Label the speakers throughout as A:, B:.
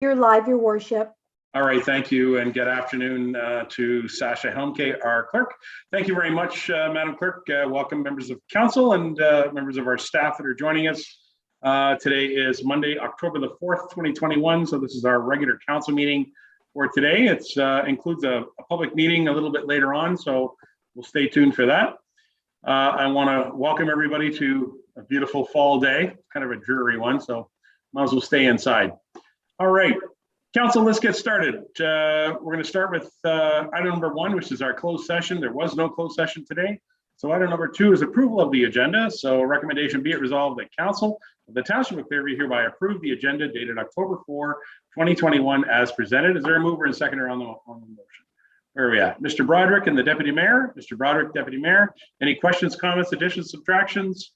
A: You're live, Your Worship.
B: All right, thank you, and good afternoon to Sasha Helmke, our clerk. Thank you very much, Madam Clerk. Welcome members of council and members of our staff that are joining us. Today is Monday, October the 4th, 2021. So this is our regular council meeting for today. It includes a public meeting a little bit later on, so we'll stay tuned for that. I want to welcome everybody to a beautiful fall day, kind of a dreary one, so might as well stay inside. All right, council, let's get started. We're going to start with item number 1, which is our closed session. There was no closed session today. So item number 2 is approval of the agenda. So recommendation be it resolved that council of the Township of Clearview hereby approve the agenda dated October 4, 2021 as presented. Is there a mover and seconder on the motion? Where are we at? Mr. Broderick and the Deputy Mayor. Mr. Broderick, Deputy Mayor. Any questions, comments, additions, subtractions?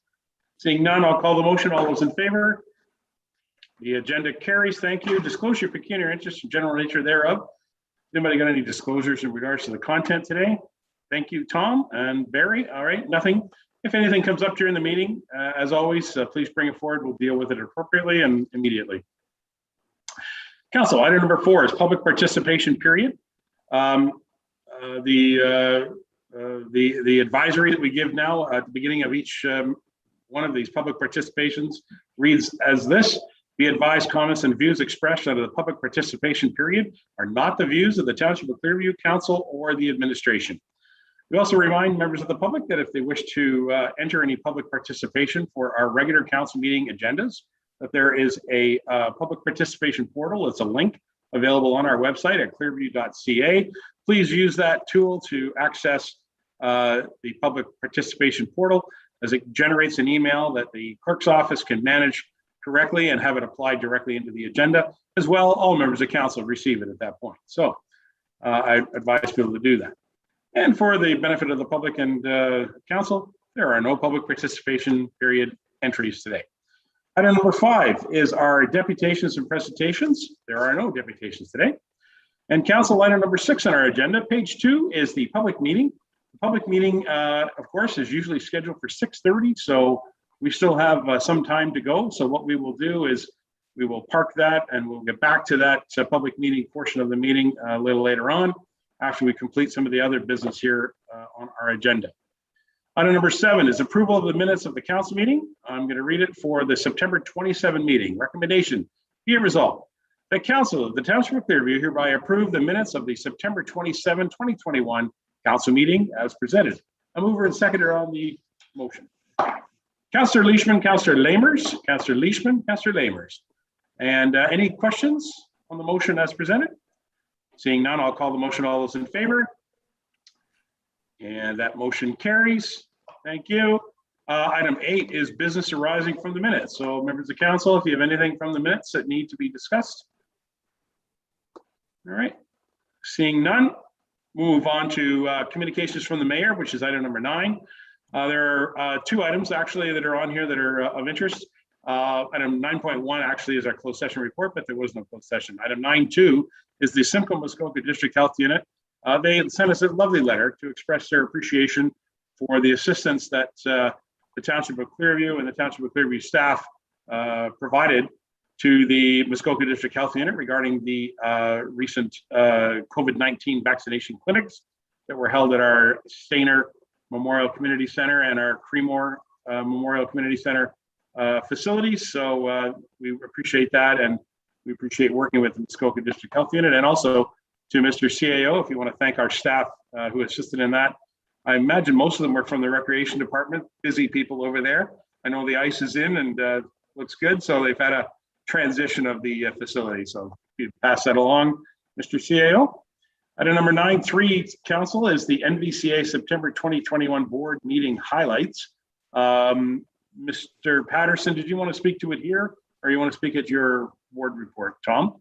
B: Seeing none, I'll call the motion. All those in favor? The agenda carries. Thank you. Disclosure of pecuniary interest and general nature thereof. Anybody got any disclosures in regards to the content today? Thank you, Tom and Barry. All right, nothing. If anything comes up during the meeting, as always, please bring it forward. We'll deal with it appropriately and immediately. Council, item number 4 is public participation period. The advisory that we give now at the beginning of each one of these public participations reads as this. Be advised, comments and views expressed under the public participation period are not the views of the Township of Clearview Council or the administration. We also remind members of the public that if they wish to enter any public participation for our regular council meeting agendas, that there is a public participation portal. It's a link available on our website at clearview.ca. Please use that tool to access the public participation portal, as it generates an email that the clerk's office can manage correctly and have it applied directly into the agenda. As well, all members of council receive it at that point. So I advise people to do that. And for the benefit of the public and council, there are no public participation period entries today. Item number 5 is our deputations and presentations. There are no deputations today. And council item number 6 on our agenda, page 2, is the public meeting. The public meeting, of course, is usually scheduled for 6:30. So we still have some time to go. So what we will do is we will park that and we'll get back to that public meeting portion of the meeting a little later on after we complete some of the other business here on our agenda. Item number 7 is approval of the minutes of the council meeting. I'm going to read it for the September 27 meeting. Recommendation be it resolved that council of the Township of Clearview hereby approve the minutes of the September 27, 2021 council meeting as presented. A mover and seconder on the motion. Councillor Leishman, Councillor Lamers, Councillor Leishman, Councillor Lamers. And any questions on the motion as presented? Seeing none, I'll call the motion. All those in favor? And that motion carries. Thank you. Item 8 is business arising from the minutes. So members of council, if you have anything from the minutes that need to be discussed. All right. Seeing none, move on to communications from the mayor, which is item number 9. There are 2 items actually that are on here that are of interest. Item 9.1 actually is our closed session report, but there was no closed session. Item 9.2 is the Simcoe Muskoka District Health Unit. They sent us a lovely letter to express their appreciation for the assistance that the Township of Clearview and the Township of Clearview staff provided to the Muskoka District Health Unit regarding the recent COVID-19 vaccination clinics that were held at our Stainer Memorial Community Center and our Creemore Memorial Community Center facilities. So we appreciate that, and we appreciate working with the Muskoka District Health Unit, and also to Mr. CAO, if you want to thank our staff who assisted in that. I imagine most of them were from the Recreation Department, busy people over there. I know the ice is in and looks good, so they've had a transition of the facility. So if you pass that along, Mr. CAO. Item number 9.3, council, is the Nbca September 2021 board meeting highlights. Mr. Patterson, did you want to speak to it here, or you want to speak at your board report? Tom?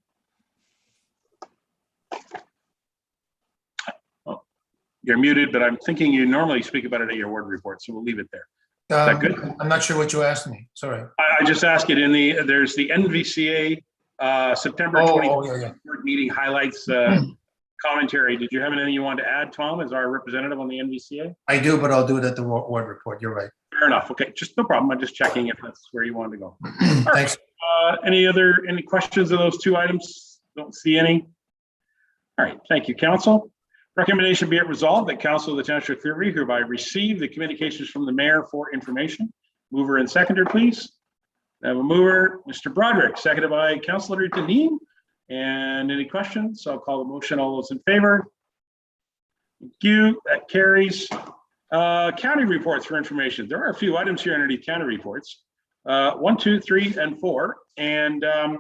B: Oh, you're muted, but I'm thinking you normally speak about it at your board report, so we'll leave it there. Is that good?
C: I'm not sure what you asked me. Sorry.
B: I just asked it in the, there's the NVCA September 2021 board meeting highlights commentary. Did you have anything you wanted to add, Tom, as our representative on the NVCA?
C: I do, but I'll do it at the board report. You're right.
B: Fair enough. Okay, just no problem. I'm just checking if that's where you wanted to go.
C: Thanks.
B: Any questions of those 2 items, Don't see any. All right, thank you, council. Recommendation be it resolved that council of the Township of Clearview hereby receive the communications from the mayor for information. Mover and seconder, please. I have a mover, Mr. Broderick, seconded by Councilor Deneen. And any questions? I'll call the motion. All those in favor? Thank you. That carries. County reports for information. There are a few items here underneath county reports. 1, 2, 3, and 4. And how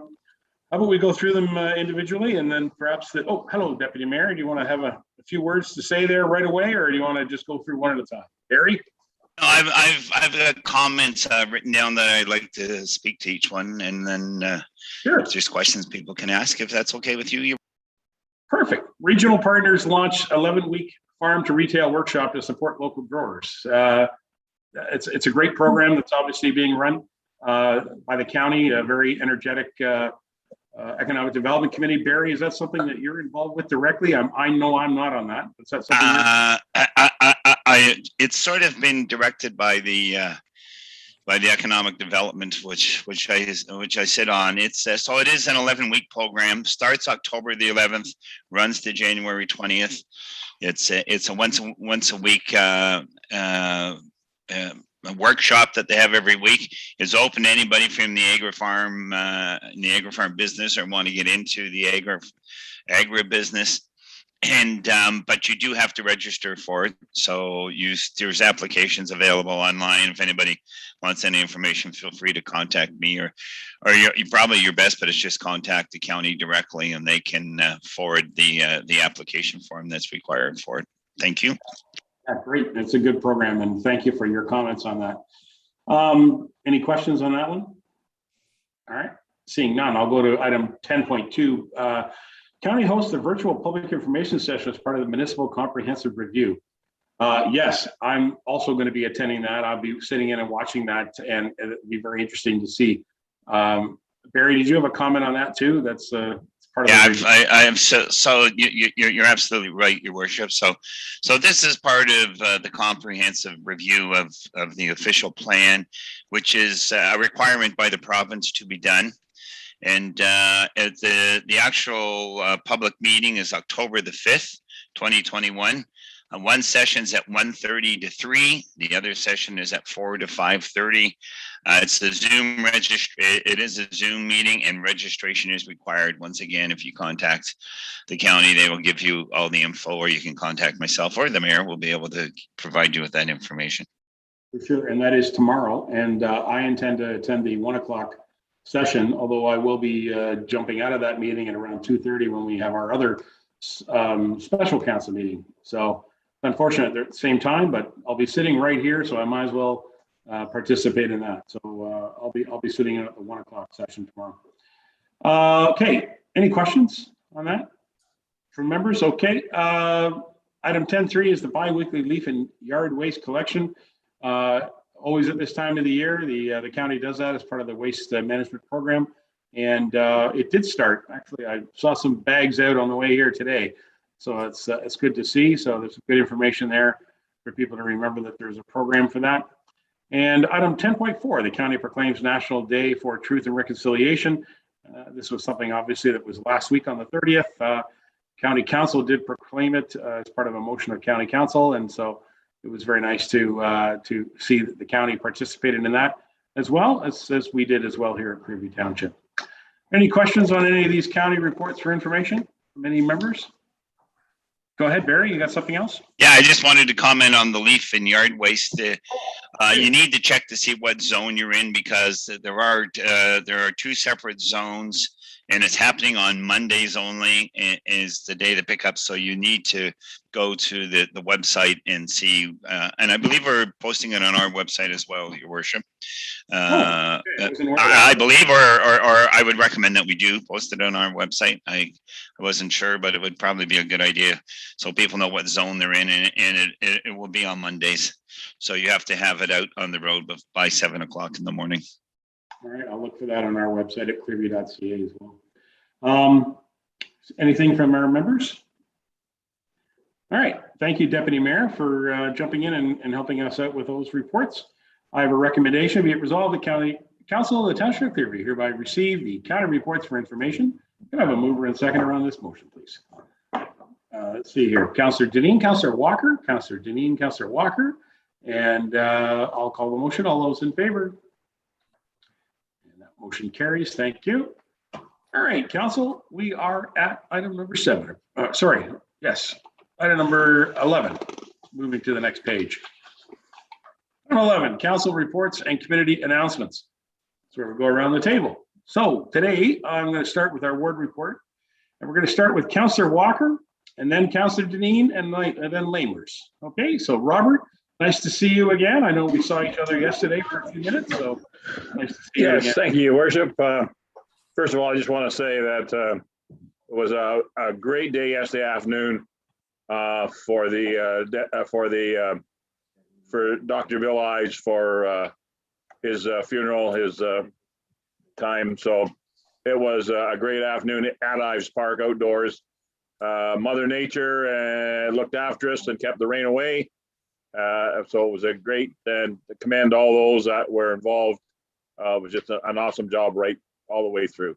B: about we go through them individually, and then perhaps oh, hello, Deputy Mayor. Do you want to have a few words to say there right away, or do you want to just go through one at a time? Barry?
A: No, I've got comments written down that I'd like to speak to each one, and then
B: Sure.
A: if there's questions people can ask, if that's okay with you.
B: Perfect. Regional partners launch 11-week farm to retail workshop to support local growers. It's a great program that's obviously being run by the county, a very energetic economic development committee. Barry, is that something that you're involved with directly? I know I'm not on that. Is that something
A: It's sort of been directed by the economic development, which I sit on. It's so it is an 11-week program. Starts October the 11th, runs to January 20th. It's a once a week a workshop that they have every week. Is open to anybody from the agri-farm business or want to get into the agribusiness. And but you do have to register for it. So there's applications available online. If anybody wants any information, feel free to contact me, or you probably your best bet is just contact the county directly, and they can forward the application form that's required for it. Thank you.
B: Yeah, great. It's a good program, and thank you for your comments on that. Any questions on that one? All right. Seeing none, I'll go to item 10.2. County hosts a virtual public information session as part of the municipal comprehensive review. Yes, I'm also going to be attending that. I'll be sitting in and watching that, and it'll be very interesting to see. Barry, did you have a comment on that too? That's part of.
A: Yeah, I am. So you're absolutely right, Your Worship. So this is part of the comprehensive review of the official plan, which is a requirement by the province to be done. And the actual public meeting is October the 5th, 2021. One session's at 1:30 to 3. The other session is at 4 to 5:30. It's a Zoom it is a Zoom meeting, and registration is required. Once again, if you contact the county, they will give you all the info, or you can contact myself or the mayor. Will be able to provide you with that information.
B: For sure, and that is tomorrow. And I intend to attend the 1 o'clock session, although I will be jumping out of that meeting at around 2:30 when we have our other special council meeting. So unfortunately they're at the same time, but I'll be sitting right here, so I might as well participate in that. So I'll be sitting in at the 1 o'clock session tomorrow. Okay, any questions on that from members? Okay, item 10.3 is the bi-weekly leaf and yard waste collection. Always at this time of the year, the county does that as part of the waste management program, and it did start. Actually, I saw some bags out on the way here today, so it's good to see. So there's some good information there for people to remember that there's a program for that. And item 10.4, the county proclaims National Day for Truth and Reconciliation. This was something obviously that was last week on the 30th. County Council did proclaim it as part of a motion of County Council, and so it was very nice to see that the county participated in that as well as we did as well here at Clearview Township. Any questions on any of these county reports for information from any members? Go ahead, Barry. You got something else?
A: Yeah, I just wanted to comment on the leaf and yard waste. You need to check to see what zone you're in, because there are 2 separate zones, and it's happening on Mondays only, is the day to pick up. So you need to go to the website and see, and I believe we're posting it on our website as well, Your Worship. I believe, or I would recommend that we do post it on our website. I wasn't sure, but it would probably be a good idea so people know what zone they're in, and it will be on Mondays. So you have to have it out on the road by 7 o'clock in the morning.
B: All right, I'll look for that on our website at clearview.ca as well. Anything from our members? All right, thank you, Deputy Mayor, for jumping in and helping us out with those reports. I have a recommendation. Be it resolved, the County Council of the Township of Clearview hereby receive the county reports for information. Can I have a mover and seconder on this motion, please? Let's see here. Councillor Deneen, Councillor Walker, Councillor Deneen, Councillor Walker, and I'll call the motion. All those in favor? And that motion carries. Thank you. All right, Council, we are at item number 7. Yes, item number 11. Moving to the next page. Item 11, Council reports and community announcements. So we'll go around the table. So today I'm going to start with our ward report, and we're going to start with Councillor Walker, and then Councillor Deneen, and then Lamers. Okay, so Robert, nice to see you again. I know we saw each other yesterday for a few minutes, so nice to see you again.
D: Yes, thank you, Your Worship. First of all, I just want to say that it was a great day yesterday afternoon for Dr. Bill Ives for his funeral, his time. So it was a great afternoon at Ives Park outdoors. Mother Nature looked after us and kept the rain away. So it was a great, and to commend all those that were involved. It was just an awesome job right all the way through.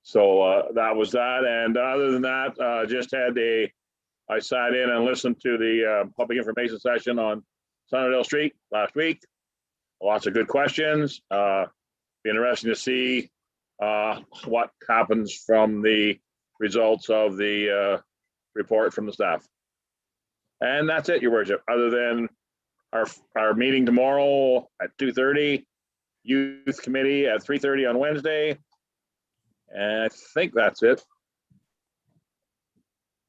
D: So that was that. And other than that, just had I sat in and listened to the public information session on Sunnydale Street last week. Lots of good questions. Be interesting to see what happens from the results of the report from the staff. And that's it, Your Worship, other than our meeting tomorrow at 2:30, youth committee at 3:30 on Wednesday. And I think that's it.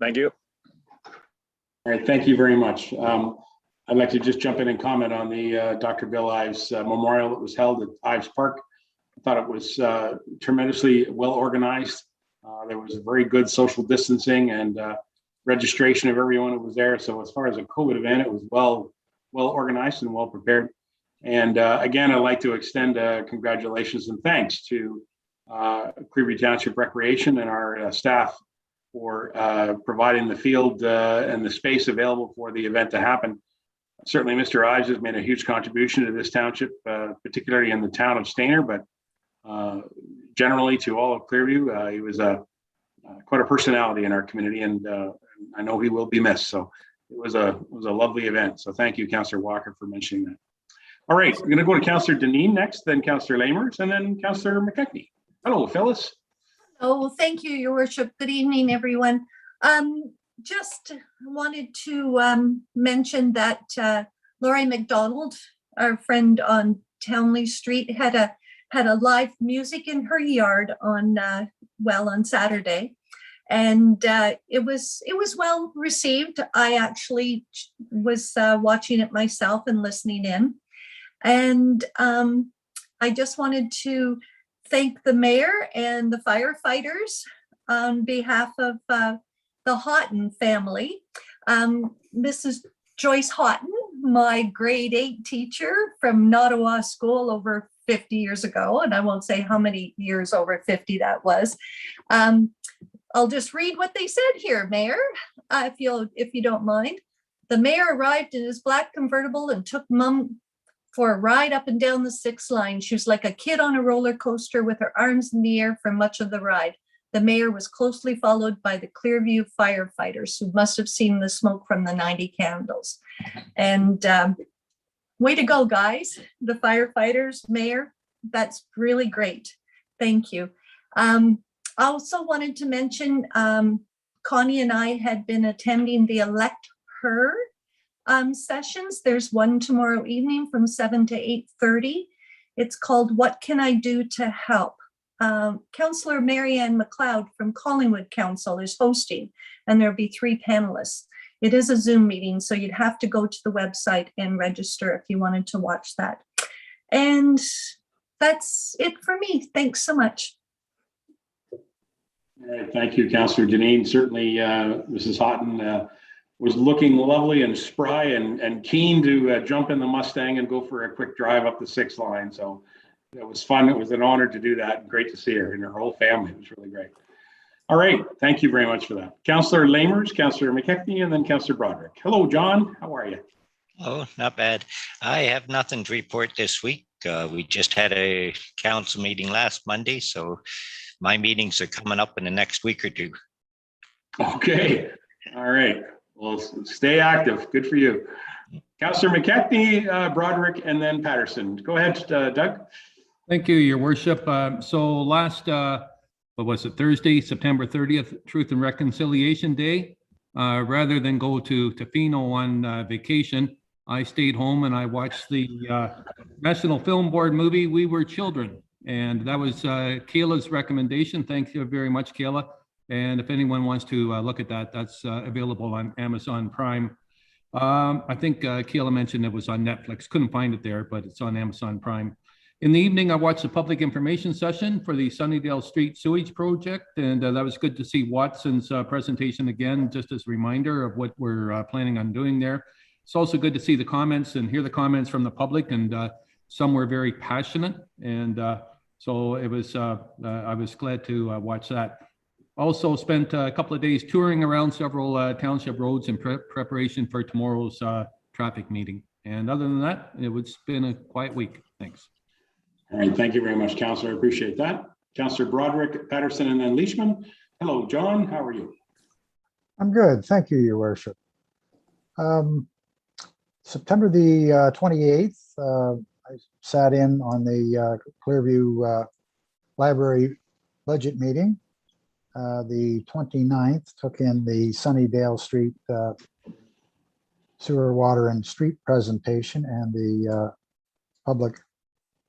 D: Thank you.
B: All right, thank you very much. I'd like to just jump in and comment on the Dr. Bill Ives memorial that was held at Ives Park. I thought it was tremendously well organized. There was a very good social distancing and registration of everyone who was there. So as far as a COVID event, it was well organized and well prepared. And again, I'd like to extend congratulations and thanks to Clearview Township Recreation and our staff for providing the field and the space available for the event to happen. Certainly, Mr. Ives has made a huge contribution to this township, particularly in the town of Stayner, but generally to all of Clearview. He was quite a personality in our community, and I know he will be missed. So it was a lovely event. So thank you, Councillor Walker, for mentioning that. All right, we're going to go to Councillor Deneen next, then Councillor Lamers, and then Councillor McKechnie. Hello, Phyllis.
E: Oh, thank you, Your Worship. Good evening, everyone. Just wanted to mention that Laurie McDonald, our friend on Townley Street, had a live music in her yard on Saturday, and it was well received. I actually was watching it myself and listening in, and I just wanted to thank the mayor and the firefighters on behalf of the Houghton family. Mrs. Joyce Houghton, my grade 8 teacher from Nottawa School over 50 years ago, and I won't say how many years over 50 that was. I'll just read what they said here, Mayor, if you don't mind. The mayor arrived in his black convertible and took Mum for a ride up and down the 6th line. She was like a kid on a roller coaster with her arms in the air for much of the ride. The mayor was closely followed by the Clearview firefighters, who must have seen the smoke from the 90 candles. And way to go, guys. The firefighters, mayor, that's really great. Thank you. I also wanted to mention Connie and I had been attending the Elect Her sessions. There's one tomorrow evening from 7 to 8:30. It's called What Can I Do to Help? Councillor Marianne McLeod from Collingwood Council is hosting, and there'll be 3 panelists. It is a Zoom meeting, so you'd have to go to the website and register if you wanted to watch that. And that's it for me. Thanks so much.
B: All right, thank you, Councillor Deneen. Certainly, Mrs. Houghton was looking lovely and spry and keen to jump in the Mustang and go for a quick drive up the 6th line. So it was fun. It was an honor to do that. Great to see her and her whole family. It was really great. All right. Thank you very much for that. Councillor Lamers, Councillor McKechnie, and then Councillor Broderick. Hello, John. How are you?
F: Oh, not bad. I have nothing to report this week. We just had a council meeting last Monday, so my meetings are coming up in the next week or two.
B: Okay, all right. Well, stay active. Good for you. Councillor McKechnie, Broderick, and then Patterson. Go ahead, Doug.
G: Thank you, Your Worship. So last, what was it, Thursday, September 30th, Truth and Reconciliation Day. Rather than go to Tofino on vacation, I stayed home and I watched the National Film Board movie, We Were Children. And that was Kayla's recommendation. Thank you very much, Kayla. And if anyone wants to look at that, that's available on Amazon Prime. I think Kayla mentioned it was on Netflix. Couldn't find it there, but it's on Amazon Prime. In the evening, I watched the public information session for the Sunnydale Street Sewage Project, and that was good to see Watson's presentation again, just as a reminder of what we're planning on doing there. It's also good to see the comments and hear the comments from the public, and some were very passionate, and so it was. I was glad to watch that. Also spent a couple of days touring around several township roads in preparation for tomorrow's traffic meeting. And other than that, it's been a quiet week. Thanks.
B: All right, thank you very much, Councillor. I appreciate that. Councillor Broderick, Patterson, and then Leishman. Hello, John. How are you?
H: I'm good. Thank you, Your Worship. September the 28th, I sat in on the Clearview Library budget meeting. The 29th took in the Sunnydale Street sewer, water, and street presentation and the public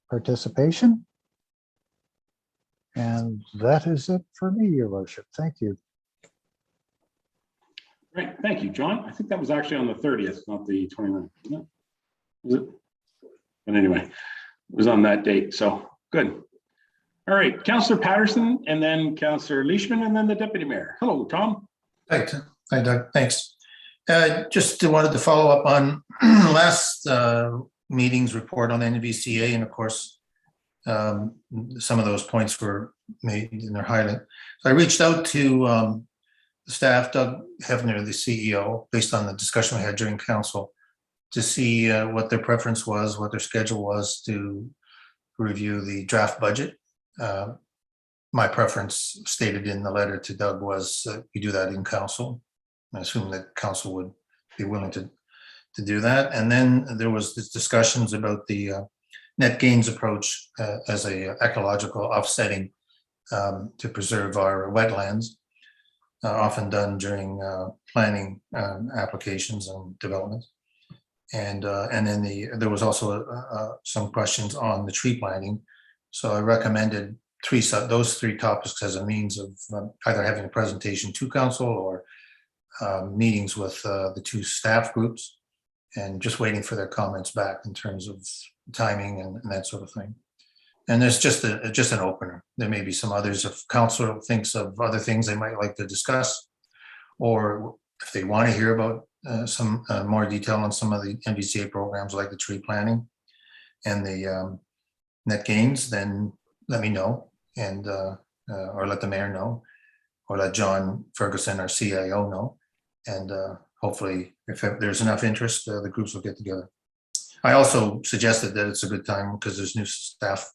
H: participation. And that is it for me, Your Worship. Thank you.
B: Right, thank you, John. I think that was actually on the 30th, not the 29th, wasn't it? Was it? But anyway, it was on that date, so good. All right, Councillor Patterson, and then Councillor Leishman, and then the Deputy Mayor. Hello, Tom.
C: Hi, Doug. Thanks. Just wanted to follow up on last meeting's report on Nbca, and of course, some of those points were made in their highlight. So I reached out to the staff, Doug Hefner, the CEO, based on the discussion we had during council, to see what their preference was, what their schedule was to review the draft budget. My preference stated in the letter to Doug was we do that in council. I assume that council would be willing to do that. And then there was this discussions about the net gains approach as a ecological offsetting to preserve our wetlands, often done during planning applications and development. And then there was also some questions on the tree planting. So I recommended those three topics as a means of either having a presentation to council or meetings with the two staff groups, and just waiting for their comments back in terms of timing and that sort of thing. And there's just an opener. There may be some others if council thinks of other things they might like to discuss, or if they want to hear about some more detail on some of the Nbca programs like the tree planting and the net gains, then let me know, and or let the mayor know, or let John Ferguson, our CIO, know. And hopefully, if there's enough interest, the groups will get together. I also suggested that it's a good time because there's new staff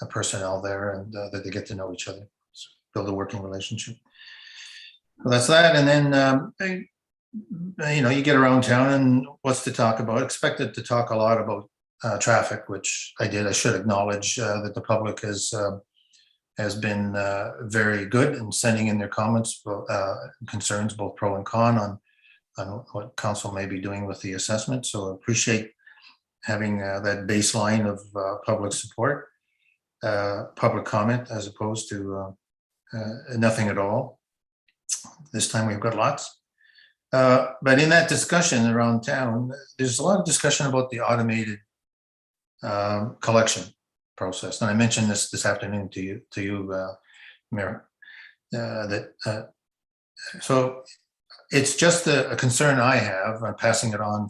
C: personnel there, and that they get to know each other, so build a working relationship. Well, that's that. And then, you get around town and what's to talk about. Expected to talk a lot about traffic, which I did. I should acknowledge that the public has been very good in sending in their comments, concerns, both pro and con, on what council may be doing with the assessment. So I appreciate having that baseline of public support, public comment, as opposed to nothing at all. This time we've got lots. But in that discussion around town, there's a lot of discussion about the automated collection process. And I mentioned this afternoon to you, Mayor, so it's just a concern I have. I'm passing it on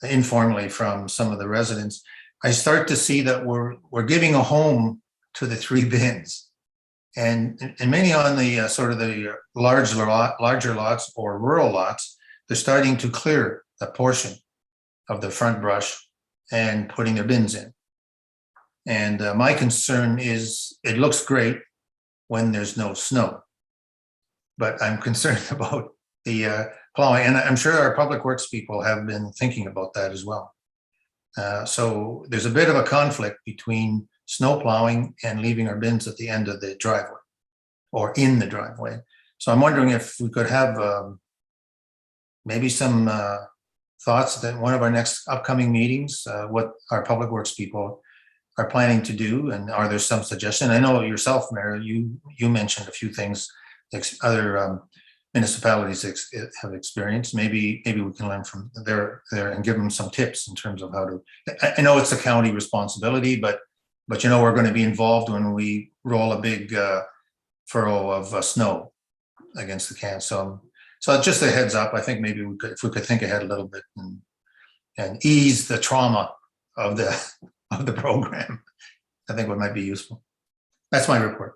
C: informally from some of the residents. I start to see that we're giving a home to the 3 bins, and many on the sort of the larger lots or rural lots, they're starting to clear a portion of the front brush and putting their bins in. And my concern is, it looks great, when there's no snow. But I'm concerned about the plowing, and I'm sure our public works people have been thinking about that as well. So there's a bit of a conflict between snow plowing and leaving our bins at the end of the driveway or in the driveway. So I'm wondering if we could have maybe some thoughts that one of our next upcoming meetings, what our public works people are planning to do, and are there some suggestion? I know yourself, Mayor, you mentioned a few things other municipalities have experienced. Maybe we can learn from there and give them some tips in terms of how to. I know it's a county responsibility, but you know, we're going to be involved when we roll a big furrow of snow against the can. So just a heads up. I think maybe if we could think ahead a little bit and ease the trauma of the program, I think what might be useful. That's my report.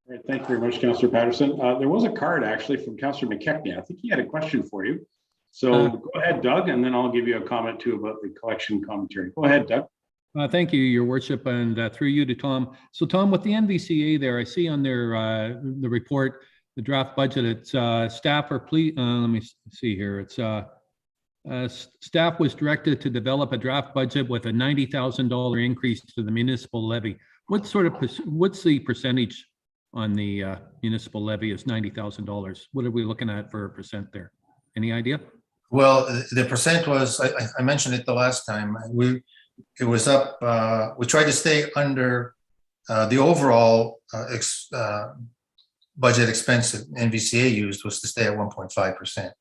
B: All right, thank you very much, Councillor Patterson. There was a card actually from Councillor McKechnie. I think he had a question for you. So go ahead, Doug, and then I'll give you a comment too about the collection commentary. Go ahead, Doug.
G: Thank you, Your Worship, and through you to Tom. So Tom, with the NBCA there, I see on their the report, the draft budget, it's staff are please, let me see here. It's staff was directed to develop a draft budget with a $90,000 increase to the municipal levy. What's the percentage on the municipal levy is $90,000? What are we looking at for a percent there? Any idea?
C: Well, the percent was, I mentioned it the last time, it was up, we tried to stay under the overall budget expense that NVCA used was to stay at 1.5%.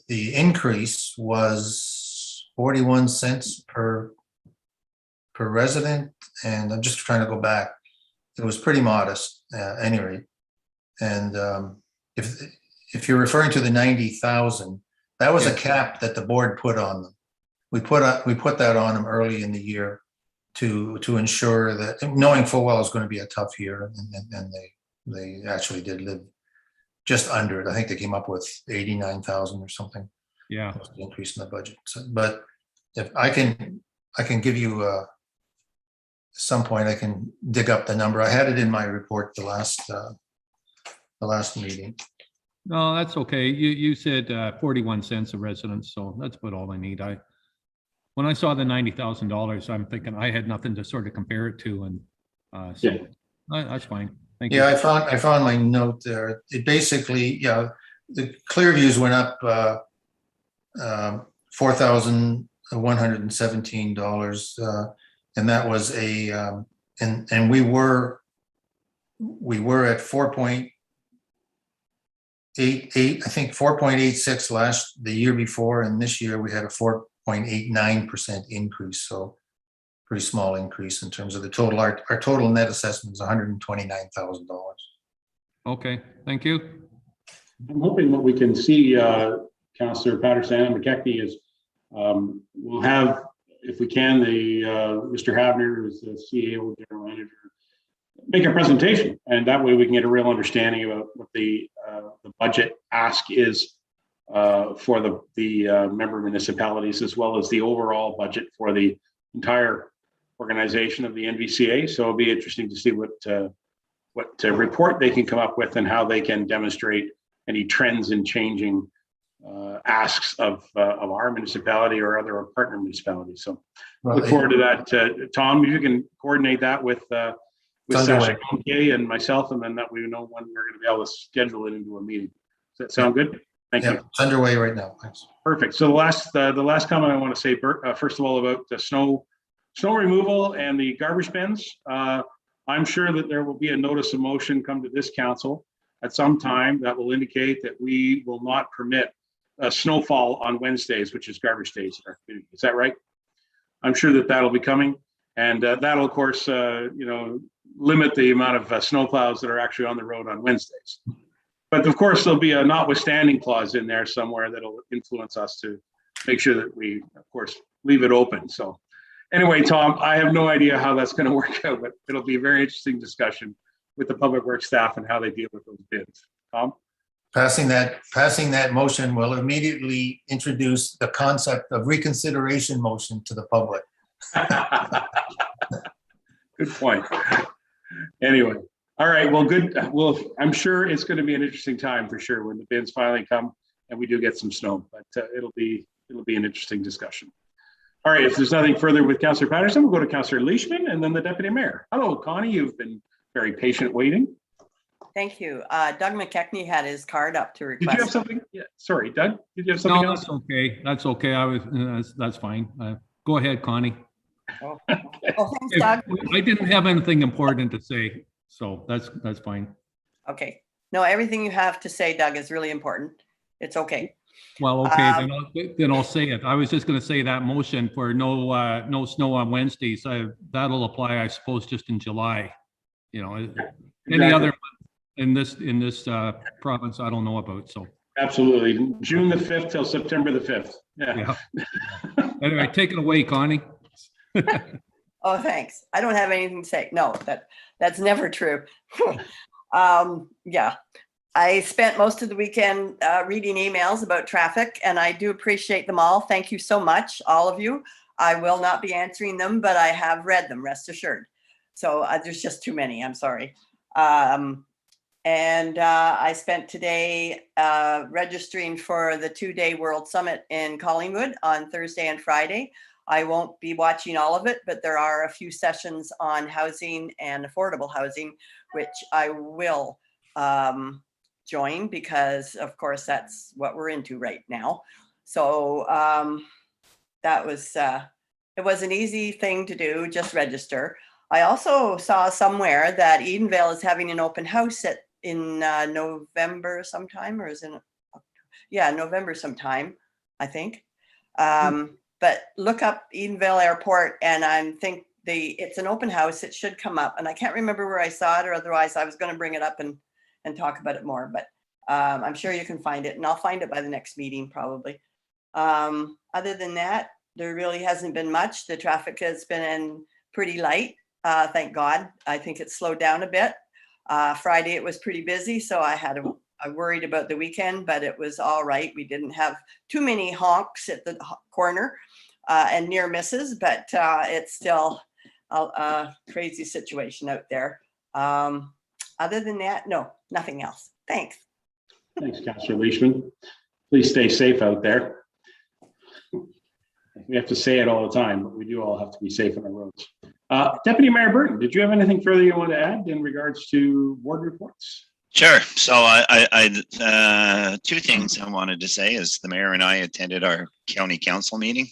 C: The increase was 41 cents per resident, and I'm just trying to go back. It was pretty modest, anyway. And if you're referring to the 90,000, that was a cap that the board put on them. We put that on them early in the year to ensure that, knowing full well it's going to be a tough year, and they actually did live just under it. I think they came up with 89,000 or something.
G: Yeah,
C: that was the increase in the budget. So, but if I can give you at some point, I can dig up the number. I had it in my report the last meeting.
G: no, that's okay. You said 41 cents a resident, so that's about all I need. When I saw the $90,000, I'm thinking I had nothing to sort of compare it to, and that's fine. Thank you.
C: Yeah, I found my note there. It basically, yeah, the Clearviews went up $4,117, and that was and we were at 4.88, I think 4.86 the year before, and this year we had a 4.89% increase. So pretty small increase in terms of the total. Our total net assessment is $129,000.
G: Okay, thank you.
B: I'm hoping what we can see, Councillor Patterson and McKechnie, is we'll have, if we can, the Mr. Havner, who's the CEO, General Manager, make a presentation, and that way we can get a real understanding about what the budget ask is for the member municipalities, as well as the overall budget for the entire organization of the NVCA. So it'll be interesting to see what report they can come up with and how they can demonstrate any trends in changing asks of our municipality or other partner municipalities. So look forward to that. Tom, if you can coordinate that with Sasha and myself, and then that we know when we're going to be able to schedule it into a meeting. Does that sound good? Thank you.
C: It's underway right now. Thanks.
B: Perfect. So the last comment I want to say, first of all, about the snow removal and the garbage bins. I'm sure that there will be a notice of motion come to this council at some time that will indicate that we will not permit snowfall on Wednesdays, which is garbage days in our community. Is that right? I'm sure that that'll be coming, and that'll, of course, limit the amount of snowplows that are actually on the road on Wednesdays. But of course, there'll be a notwithstanding clause in there somewhere that'll influence us to make sure that we, of course, leave it open. So anyway, Tom, I have no idea how that's going to work out, but it'll be a very interesting discussion with the public works staff and how they deal with those bids. Tom?
C: Passing that motion will immediately introduce the concept of reconsideration motion to the public.
B: Good point. Anyway, all right, well, good. Well, I'm sure it's going to be an interesting time for sure when the bins finally come and we do get some snow, but it'll be an interesting discussion. All right, if there's nothing further with Councillor Patterson, we'll go to Councillor Leishman and then the Deputy Mayor. Hello, Connie, you've been very patient waiting.
I: Thank you. Doug McKechnie had his card up to request.
B: Did you have something? Yeah, sorry, Doug, did you have something
G: No,
B: else?
G: that's okay. That's okay. That's fine. Go ahead, Connie.
I: Oh, thanks, Doug.
G: I didn't have anything important to say, so that's fine.
I: Okay. No, everything you have to say, Doug, is really important. It's okay.
G: Well, okay, then I'll say it. I was just gonna say that motion for no snow on Wednesdays, that'll apply, I suppose, just in July. You know, any
B: Exactly.
G: other in this province, I don't know about, so.
B: Absolutely. June the 5th till September the 5th. Yeah.
G: Yeah. Anyway, take it away, Connie.
I: Oh, thanks. I don't have anything to say. No, that's never true. Yeah. I spent most of the weekend reading emails about traffic, and I do appreciate them all. Thank you so much, all of you. I will not be answering them, but I have read them, rest assured. So there's just too many, I'm sorry. And I spent today registering for the 2-day World Summit in Collingwood on Thursday and Friday. I won't be watching all of it, but there are a few sessions on housing and affordable housing, which I will join because, of course, that's what we're into right now. So that was, it was an easy thing to do, just register. I also saw somewhere that Edenvale is having an open house in November sometime, or is it? Yeah, November sometime, I think. But look up Edenvale Airport, and I think it's an open house. It should come up, and I can't remember where I saw it, or otherwise I was going to bring it up and talk about it more. But I'm sure you can find it, and I'll find it by the next meeting probably. Other than that, there really hasn't been much. The traffic has been pretty light, thank God. I think it's slowed down a bit. Friday it was pretty busy, so I worried about the weekend, but it was all right. We didn't have too many honks at the corner and near misses, but it's still a crazy situation out there. Other than that, no, nothing else. Thanks.
B: Thanks, Councillor Leishman. Please stay safe out there. We have to say it all the time, but we do all have to be safe on the roads. Deputy Mayor Burton, did you have anything further you want to add in regards to board reports?
A: Sure. So I two things I wanted to say is the mayor and I attended our county council meeting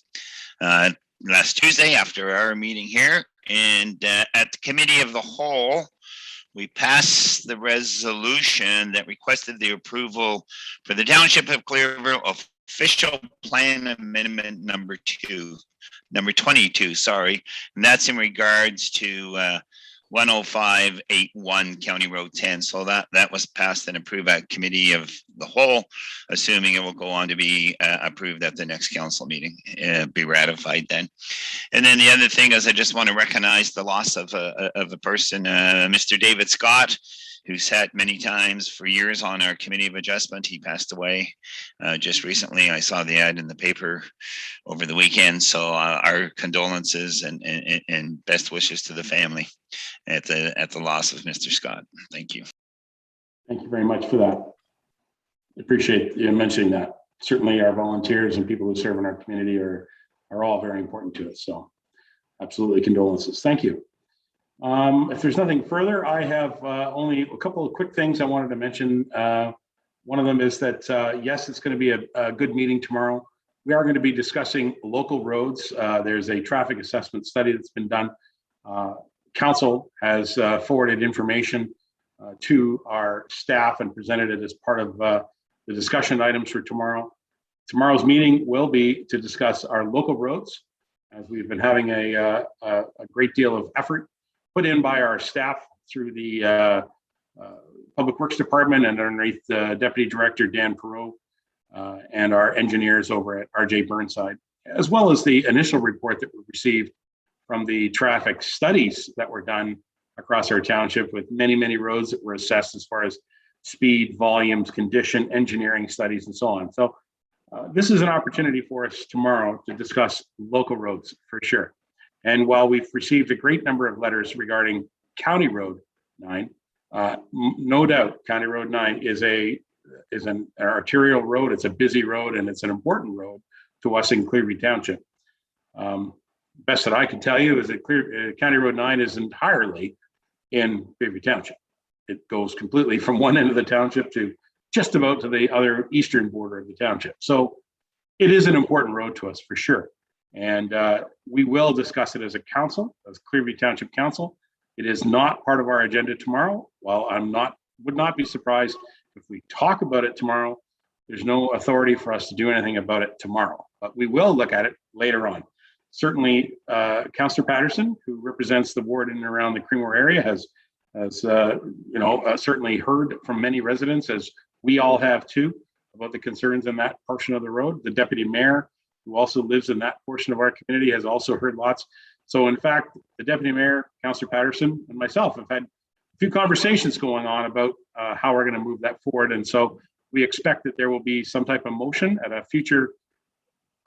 A: last Tuesday after our meeting here, and at the committee of the whole, we passed the resolution that requested the approval for the Township of Clearville official plan amendment number 22, sorry. And that's in regards to 10581 County Road 10. So that was passed and approved at committee of the whole, assuming it will go on to be approved at the next council meeting, be ratified then. And then the other thing is I just want to recognize the loss of a person, Mr. David Scott, who sat many times for years on our committee of adjustment. He passed away just recently. I saw the ad in the paper over the weekend. So our condolences and best wishes to the family at the loss of Mr. Scott. Thank you.
B: Thank you very much for that. I appreciate you mentioning that. Certainly our volunteers and people who serve in our community are all very important to us. So absolutely condolences. Thank you. If there's nothing further, I have only a couple of quick things I wanted to mention. One of them is that, yes, it's going to be a good meeting tomorrow. We are going to be discussing local roads. There's a traffic assessment study that's been done. Council has forwarded information to our staff and presented it as part of the discussion items for tomorrow. Tomorrow's meeting will be to discuss our local roads, as we've been having a great deal of effort put in by our staff through the Public Works Department and underneath Deputy Director Dan Perot and our engineers over at RJ Burnside, as well as the initial report that we received from the traffic studies that were done across our township with many, many roads that were assessed as far as speed, volumes, condition, engineering studies, and so on. So this is an opportunity for us tomorrow to discuss local roads for sure. And while we've received a great number of letters regarding County Road 9. No doubt, County Road 9 is an arterial road. It's a busy road, and it's an important road to us in Clearview Township. Best that I can tell you is that County Road 9 is entirely in Clearview Township. It goes completely from one end of the township to just about to the other eastern border of the township. So it is an important road to us for sure. And we will discuss it as a council, as Clearview Township Council. It is not part of our agenda tomorrow. While would not be surprised if we talk about it tomorrow, there's no authority for us to do anything about it tomorrow, but we will look at it later on. Certainly, Councillor Patterson, who represents the ward in and around the Creemore area, has certainly heard from many residents, as we all have too, about the concerns in that portion of the road. The deputy mayor, who also lives in that portion of our community, has also heard lots. So in fact, the deputy mayor, Councillor Patterson, and myself have had a few conversations going on about how we're going to move that forward. And so we expect that there will be some type of motion at a future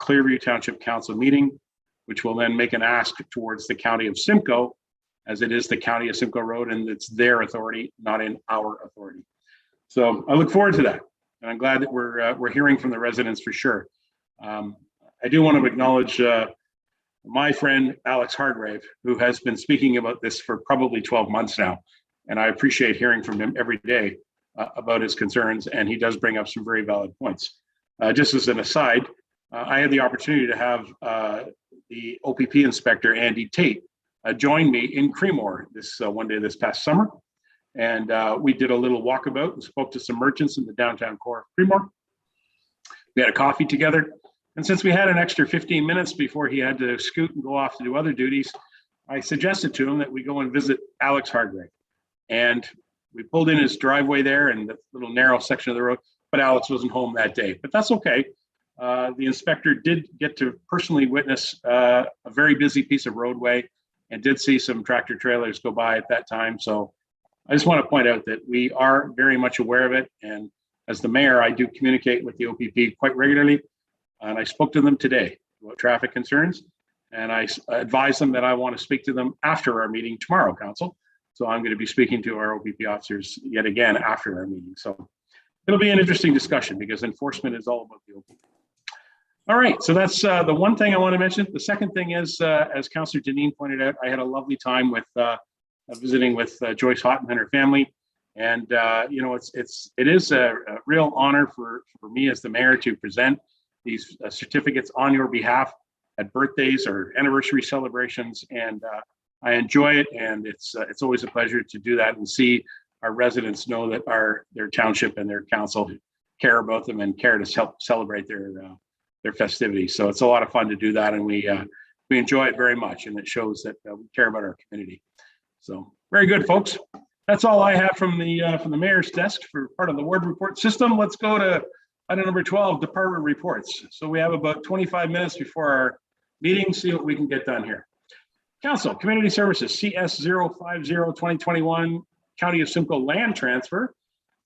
B: Clearview Township Council meeting, which will then make an ask towards the county of Simcoe, as it is the county of Simcoe Road, and it's their authority, not in our authority. So I look forward to that, and I'm glad that we're hearing from the residents for sure. I do want to acknowledge my friend Alex Hargrave, who has been speaking about this for probably 12 months now, and I appreciate hearing from him every day about his concerns, and he does bring up some very valid points. Just as an aside, I had the opportunity to have the OPP inspector, Andy Tate, join me in Creemore one day this past summer. And we did a little walkabout and spoke to some merchants in the downtown core of Creemore. We had a coffee together. And since we had an extra 15 minutes before he had to scoot and go off to do other duties, I suggested to him that we go and visit Alex Hargrave. And we pulled in his driveway there in the little narrow section of the road, but Alex wasn't home that day. But that's okay. The inspector did get to personally witness a very busy piece of roadway and did see some tractor trailers go by at that time. So I just want to point out that we are very much aware of it. And as the mayor, I do communicate with the OPP quite regularly. And I spoke to them today about traffic concerns. And I advised them that I want to speak to them after our meeting tomorrow, council. So I'm going to be speaking to our OPP officers yet again after our meeting. So it'll be an interesting discussion because enforcement is all about the OPP. All right, so that's the one thing I want to mention. The second thing is, as Councillor Deneen pointed out, I had a lovely time with visiting with Joyce Houghton and her family, and it is a real honor for me as the mayor to present these certificates on your behalf at birthdays or anniversary celebrations, and I enjoy it, and it's always a pleasure to do that and see our residents know that their township and their council care about them and care to help celebrate their festivities. So it's a lot of fun to do that, and we enjoy it very much, and it shows that we care about our community. So very good, folks. That's all I have from the mayor's desk for part of the ward report system. Let's go to item number 12, department reports. So we have about 25 minutes before our meeting. See what we can get done here. Council Community Services CS 050-2021 County of Simcoe land transfer.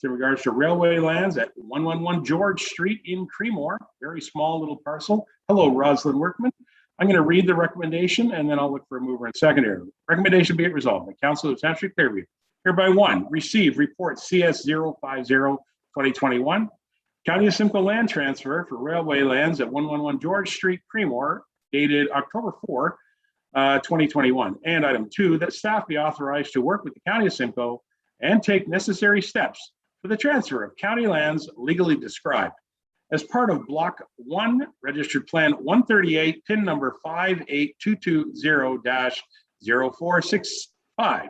B: In regards to railway lands at 111 George Street in Creemore, very small little parcel. Hello, Rosalind Workman. I'm going to read the recommendation and then I'll look for a mover and seconder. Recommendation be it resolved. The Council of Township Clearview hereby one, receive report CS 050-2021 County of Simcoe land transfer for railway lands at 111 George Street, Creemore, dated October 4, 2021. And item 2, that staff be authorized to work with the County of Simcoe and take necessary steps for the transfer of county lands legally described as part of Block 1, Registered Plan 138, PIN number 58220-0465,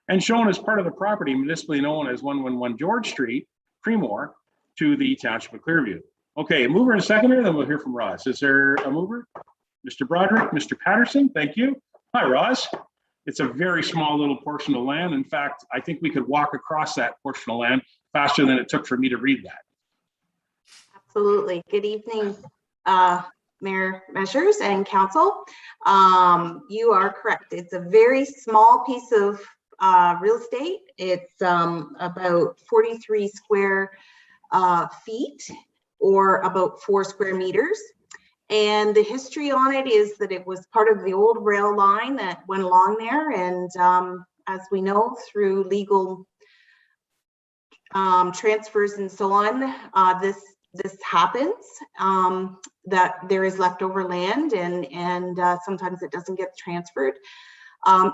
B: and shown as part of the property municipally known as 111 George Street, Creemore, to the Township of Clearview. Okay, a mover and a seconder, then we'll hear from Roz. Is there a mover? Mr. Broderick, Mr. Patterson, thank you. Hi, Roz. It's a very small little portion of land. In fact, I think we could walk across that portion of land faster than it took for me to read that.
J: Absolutely. Good evening, Mayor Measures and Council. You are correct. It's a very small piece of real estate. It's about 43 square feet or about 4 square meters. And the history on it is that it was part of the old rail line that went along there. And as we know, through legal transfers and so on, this happens, that there is leftover land and sometimes it doesn't get transferred.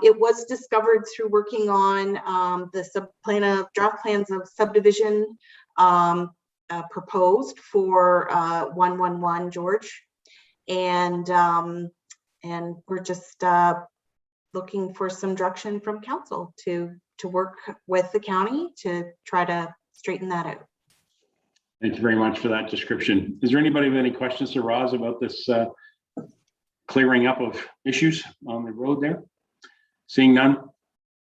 J: It was discovered through working on the draft plans of subdivision proposed for 111 George, and we're just looking for some direction from council to work with the county to try to straighten that out.
B: Thank you very much for that description. Is there anybody with any questions to Roz about this clearing up of issues on the road there? Seeing none.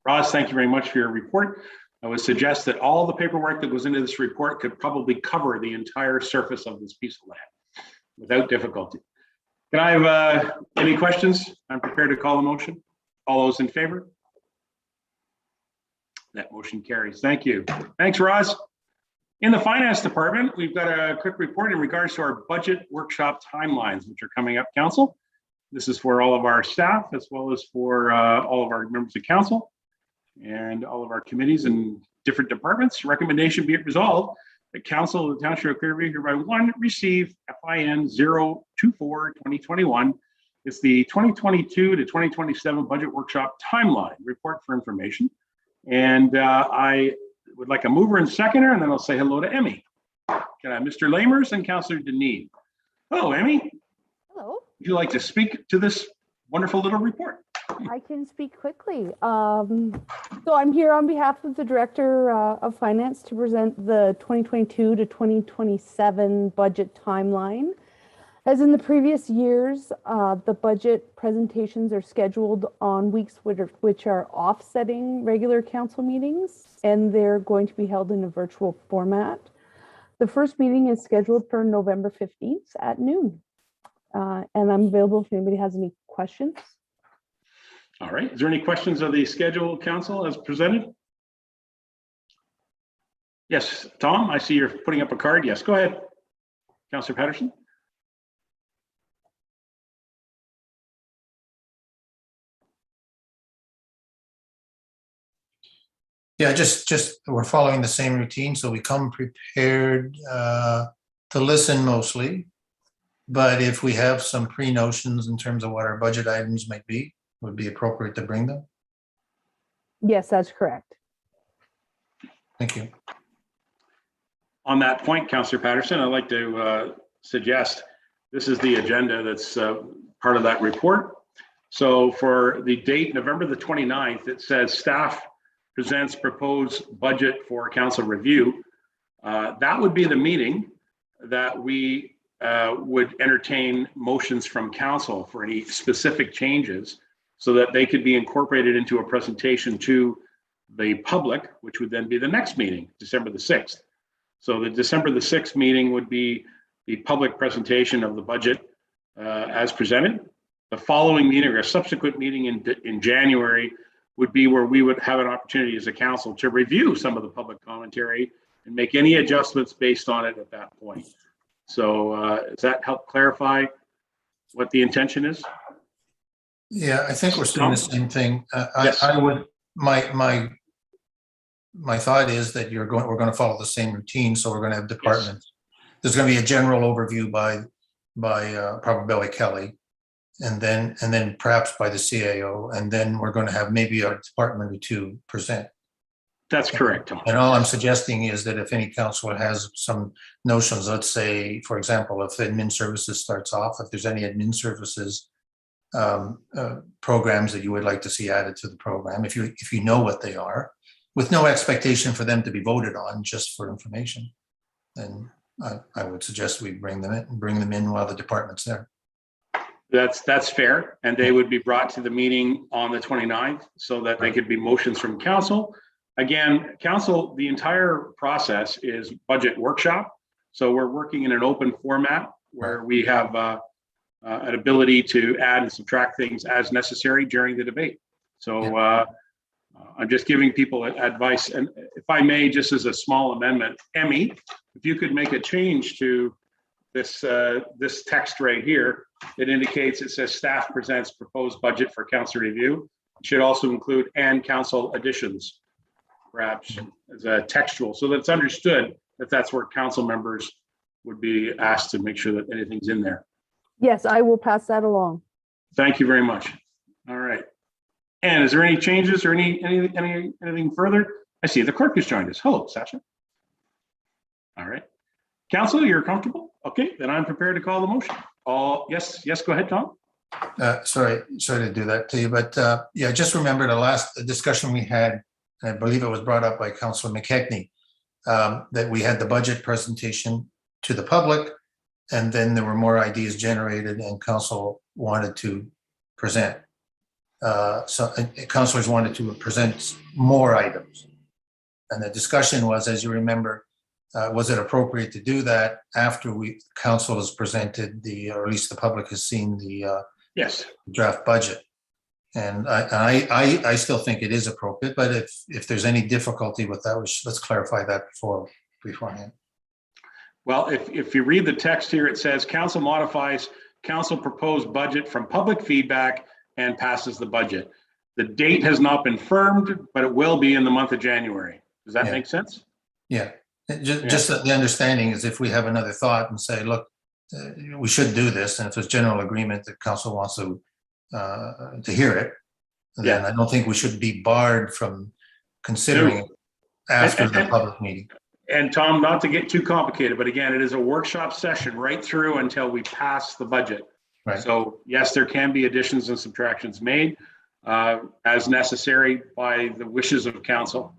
B: Roz, thank you very much for your report. I would suggest that all the paperwork that goes into this report could probably cover the entire surface of this piece of land without difficulty. Can I have any questions? I'm prepared to call the motion. All those in favor? That motion carries. Thank you. Thanks, Roz. In the finance department, we've got a quick report in regards to our budget workshop timelines, which are coming up, council. This is for all of our staff, as well as for all of our members of council and all of our committees and different departments. Recommendation be it resolved that council of the Township of Clearview hereby one receive FIN 024-2021. It's the 2022 to 2027 budget workshop timeline report for information. And I would like a mover and seconder, and then I'll say hello to Emmy. Can I have Mr. Lamers and Councillor Deneen? Hello, Emmy.
K: Hello.
B: Would you like to speak to this wonderful little report?
K: I can speak quickly. So I'm here on behalf of the Director of Finance to present the 2022 to 2027 budget timeline. As in the previous years, the budget presentations are scheduled on weeks which are offsetting regular council meetings, and they're going to be held in a virtual format. The first meeting is scheduled for November 15th at noon. And I'm available if anybody has any questions.
B: All right. Is there any questions of the schedule, council, as presented? Yes, Tom, I see you're putting up a card. Yes, go ahead. Councillor Patterson.
C: Yeah, just we're following the same routine, so we come prepared to listen mostly. But if we have some pre-notions in terms of what our budget items might be, would be appropriate to bring them.
K: Yes, that's correct.
C: Thank you.
B: On that point, Councillor Patterson, I'd like to suggest this is the agenda that's part of that report. So for the date, November the 29th, it says staff presents proposed budget for council review. That would be the meeting that we would entertain motions from council for any specific changes so that they could be incorporated into a presentation to the public, which would then be the next meeting, December the 6th. So the December the 6th meeting would be the public presentation of the budget as presented. The following meeting or a subsequent meeting in January would be where we would have an opportunity as a council to review some of the public commentary and make any adjustments based on it at that point. So does that help clarify what the intention is?
C: Yeah, I think we're doing the same thing.
B: Yes.
C: I would, my thought is that we're going to follow the same routine. So we're going to have departments. Yes. There's going to be a general overview by probably Kelly, and then perhaps by the CAO, and then we're going to have maybe a department or two present.
B: That's correct, Tom.
C: And all I'm suggesting is that if any councillor has some notions, let's say, for example, if admin services starts off, if there's any admin services programs that you would like to see added to the program, if you know what they are, with no expectation for them to be voted on, just for information, then I would suggest we bring them in while the department's there.
B: That's fair, and they would be brought to the meeting on the 29th so that they could be motions from council. Again, council, the entire process is budget workshop. So we're working in an open format where we have an ability to add and subtract things as necessary during the debate. So I'm just giving people advice. And if I may, just as a small amendment, Emmy, if you could make a change to this text right here, it indicates, it says staff presents proposed budget for council review. Should also include and council additions, perhaps as a textual, so that's understood that that's where council members would be asked to make sure that anything's in there.
K: Yes, I will pass that along.
B: Thank you very much. All right. And is there any changes or anything further? I see the clerk has joined us. Hello, Sasha. All right. Council, you're comfortable? Okay, then I'm prepared to call the motion. Yes, go ahead, Tom.
C: Sorry to do that to you, but yeah, just remember the last discussion we had, and I believe it was brought up by Councilor McKechnie, that we had the budget presentation to the public, and then there were more ideas generated and council wanted to present. So councilors wanted to present more items. And the discussion was, as you remember, was it appropriate to do that after council has presented or at least the public has seen the
B: Yes.
C: draft budget? And I still think it is appropriate, but if there's any difficulty with that, let's clarify that beforehand.
B: Well, if you read the text here, it says council modifies council proposed budget from public feedback and passes the budget. The date has not been firmed, but it will be in the month of January. Does that make sense?
C: Yeah. Just the understanding is if we have another thought and say, look, we should do this, and if there's general agreement that council wants to hear it, then I don't think we should be barred from considering it after the public meeting.
B: And Tom, not to get too complicated, but again, it is a workshop session right through until we pass the budget.
C: Right.
B: So yes, there can be additions and subtractions made as necessary by the wishes of council.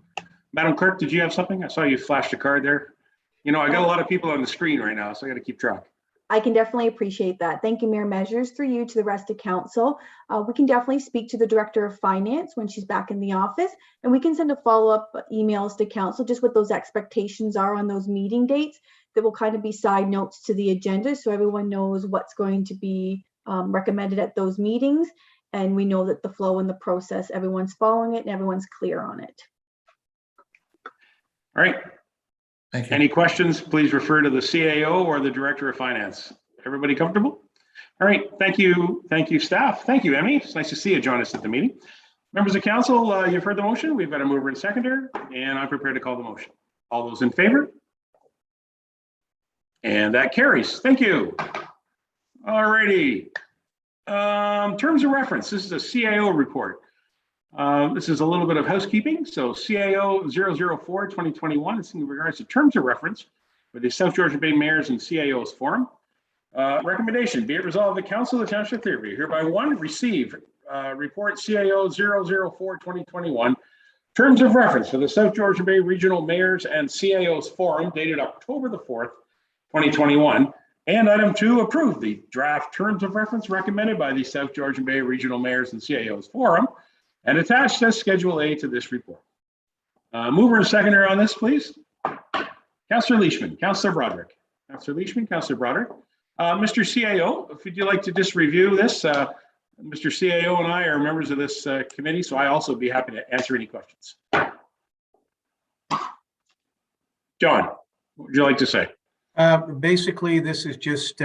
B: Madam Clerk, did you have something? I saw you flashed a card there. You know, I got a lot of people on the screen right now, so I got to keep track.
L: I can definitely appreciate that. Thank you, Mayor Measures, through you to the rest of council. We can definitely speak to the Director of Finance when she's back in the office, and we can send a follow-up emails to council just what those expectations are on those meeting dates that will kind of be side notes to the agenda, so everyone knows what's going to be recommended at those meetings, and we know that the flow and the process, everyone's following it and everyone's clear on it.
B: All right.
C: Thank you.
B: Any questions, please refer to the CAO or the Director of Finance. Everybody comfortable? All right, thank you. Thank you, staff. Thank you, Emmy. It's nice to see you join us at the meeting. Members of council, you've heard the motion. We've got a mover and seconder, and I'm prepared to call the motion. All those in favor? And that carries. Thank you. All righty. Terms of reference. This is a CAO report. This is a little bit of housekeeping. So CAO 004-2021, it's in regards to terms of reference for the South Georgian Bay Mayors and CAOs Forum. Recommendation, be it resolved, the Council of the Township of Clearview hereby receive report CAO 004-2021, terms of reference for the South Georgian Bay Regional Mayors and CAOs Forum dated October the 4th, 2021. And item 2, approve the draft terms of reference recommended by the South Georgian Bay Regional Mayors and CAOs Forum and attached as Schedule A to this report. Mover and seconder on this, please. Councillor Leishman, Councillor Broderick. Councillor Leishman, Councillor Broderick. Mr. CAO, if you'd like to just review this, Mr. CAO and I are members of this committee, so I also be happy to answer any questions. John, what would you like to say?
M: Basically, this is just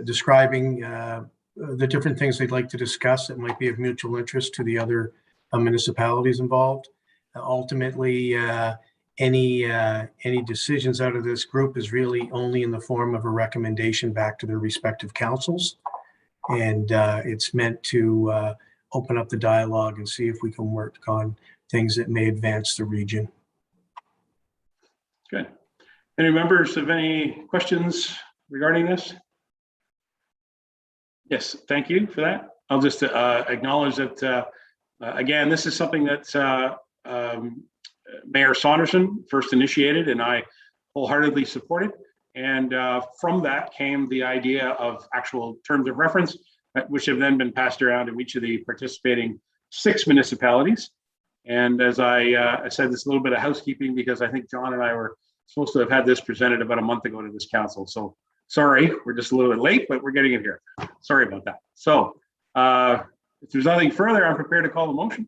M: describing the different things they'd like to discuss that might be of mutual interest to the other municipalities involved. Ultimately, any decisions out of this group is really only in the form of a recommendation back to their respective councils. And it's meant to open up the dialogue and see if we can work on things that may advance the region.
B: Good. Any members have any questions regarding this? Yes, thank you for that. I'll just acknowledge that, again, this is something that Mayor Saunderson first initiated and I wholeheartedly supported. And from that came the idea of actual terms of reference, which have then been passed around to each of the participating 6 municipalities. And as I said, this a little bit of housekeeping because I think John and I were supposed to have had this presented about a month ago to this council. So sorry, we're just a little bit late, but we're getting it here. Sorry about that. So if there's nothing further, I'm prepared to call the motion.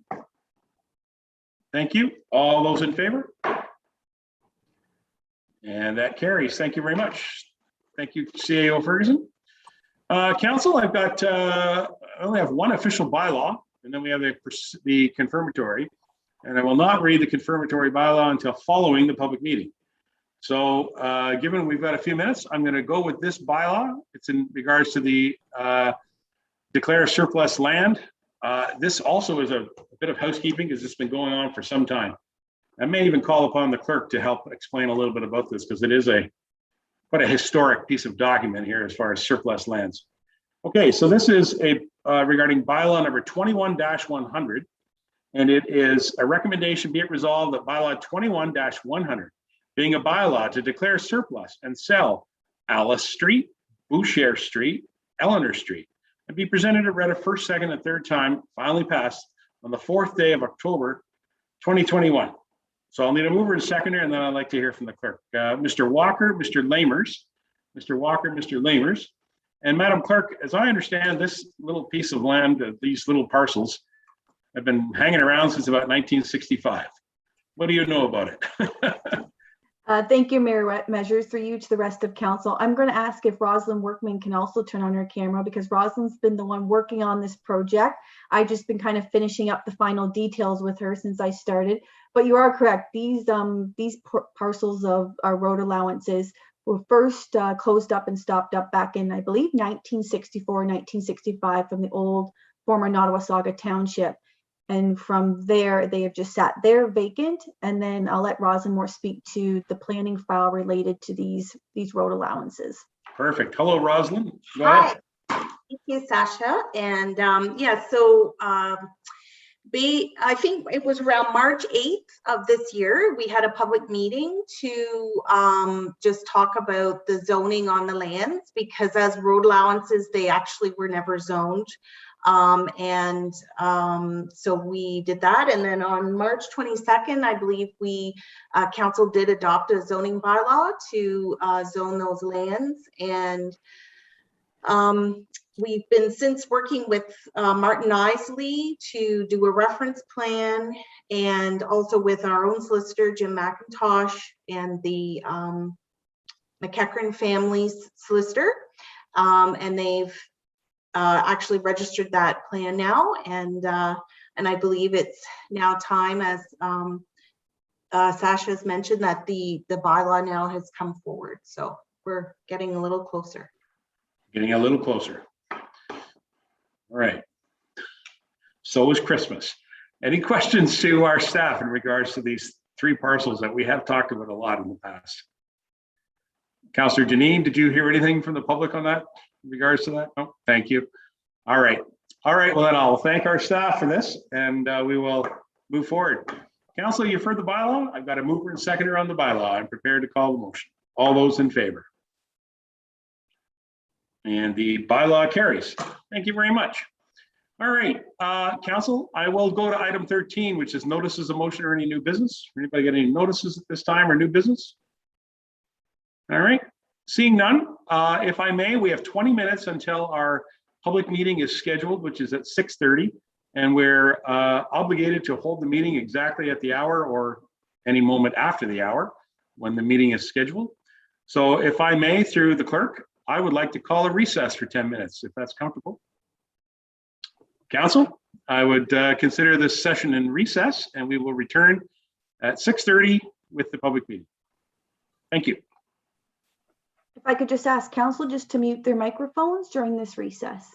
B: Thank you. All those in favor? And that carries. Thank you very much. Thank you, CAO Ferguson. Council, I've got, I only have one official bylaw, and then we have the confirmatory. And I will not read the confirmatory bylaw until following the public meeting. So given we've got a few minutes, I'm going to go with this bylaw. It's in regards to the declare surplus land. This also is a bit of housekeeping because it's been going on for some time. I may even call upon the clerk to help explain a little bit about this because it is quite a historic piece of document here as far as surplus lands. Okay, so this is regarding bylaw number 21-100, and it is a recommendation, be it resolved that bylaw 21-100, being a bylaw to declare surplus and sell Alice Street, Boucher Street, Eleanor Street, and be presented and read a first, second, and third time, finally passed on the 4th day of October, 2021. So I'll need a mover and seconder, and then I'd like to hear from the clerk. Mr. Walker, Mr. Lamers, Mr. Walker, Mr. Lamers. And Madam Clerk, as I understand, this little piece of land, these little parcels, have been hanging around since about 1965. What do you know about it?
L: Thank you, Mayor Measures. Through you to the rest of council. I'm going to ask if Rosalind Workman can also turn on her camera because Rosalind's been the one working on this project. I've just been kind of finishing up the final details with her since I started. But you are correct. These parcels of our road allowances were first closed up and stopped up back in, I believe, 1964, 1965 from the old former Nottawasaga Township. And from there, they have just sat there vacant. And then I'll let Rosamore speak to the planning file related to these road allowances.
B: Perfect. Hello, Rosalind. Go ahead.
J: Hi. Thank you, Sasha. And so I think it was around March 8th of this year, we had a public meeting to just talk about the zoning on the lands, because as road allowances, they actually were never zoned. So we did that. And then on March 22nd, I believe council did adopt a zoning bylaw to zone those lands. And we've been since working with Martin Isley to do a reference plan, and also with our own solicitor, Jim McIntosh, and the McEachran family's solicitor. And they've actually registered that plan now, and I believe it's now time, as Sasha has mentioned, that the bylaw now has come forward. So we're getting a little closer.
B: Getting a little closer. All right. So is Christmas. Any questions to our staff in regards to these three parcels that we have talked about a lot in the past? Councillor Janine, did you hear anything from the public on that in regards to that? No, thank you. All right. All right. Well, then I'll thank our staff for this, and we will move forward. Council, you've heard the bylaw. I've got a mover and seconder on the bylaw. I'm prepared to call the motion. All those in favor? And the bylaw carries. Thank you very much. All right, council, I will go to item 13, which is notices of motion or any new business. Anybody got any notices at this time or new business? All right, seeing none, if I may, we have 20 minutes until our public meeting is scheduled, which is at 6:30, and we're obligated to hold the meeting exactly at the hour or any moment after the hour when the meeting is scheduled. So if I may, through the clerk, I would like to call a recess for 10 minutes, if that's comfortable. Council, I would consider this session in recess, and we will return at 6:30 with the public meeting. Thank you.
L: If I could just ask council just to mute their microphones during this recess.